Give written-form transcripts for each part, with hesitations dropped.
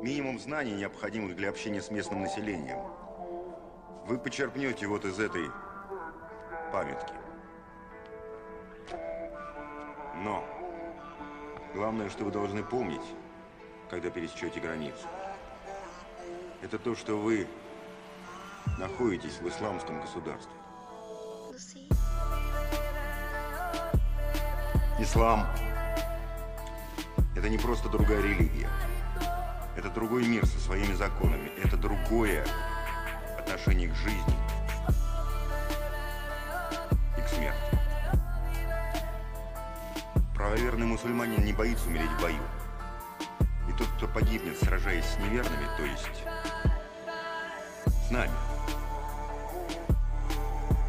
Минимум знаний, необходимых для общения с местным населением, вы почерпнете вот из этой памятки. Но главное, что вы должны помнить, когда пересечете границу, это то, что вы находитесь в исламском государстве. Ислам – это не просто другая религия. Это другой мир со своими законами. Это другое отношение к жизни и к смерти. Правоверный мусульманин не боится умереть в бою. И тот, кто погибнет, сражаясь с неверными, то есть с нами,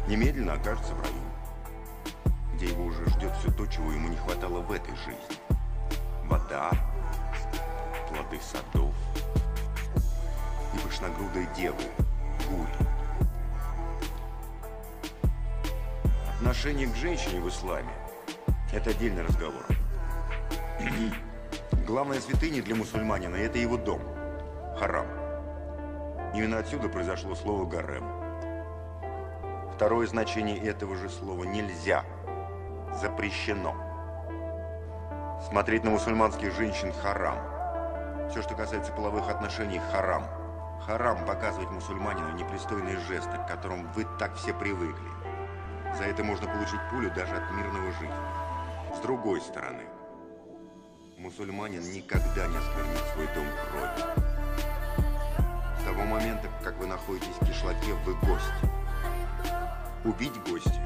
немедленно окажется в раю, где его уже ждет все то, чего ему не хватало в этой жизни. Вода, плоды садов и пышногрудые девы, гури. Отношение к женщине в исламе – это отдельный разговор. Главная святыня для мусульманина – это его дом, харам. Именно отсюда произошло слово «гарем». Второе значение этого же слова – нельзя, запрещено. Смотреть на мусульманских женщин – харам. Все, что касается половых отношений – харам. Харам показывать мусульманину непристойные жесты, к которым вы так все привыкли. За это можно получить пулю даже от мирного жителя. С другой стороны, мусульманин никогда не осквернит свой дом кровью. С того момента, как вы находитесь в кишлаке, вы гость. Убить гостя,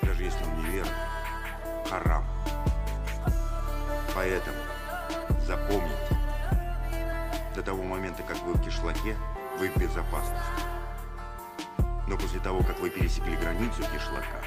даже если он неверный, харам. Поэтому запомните, до того момента, как вы в кишлаке, вы в безопасности. Но после того, как вы пересекли границу кишлака,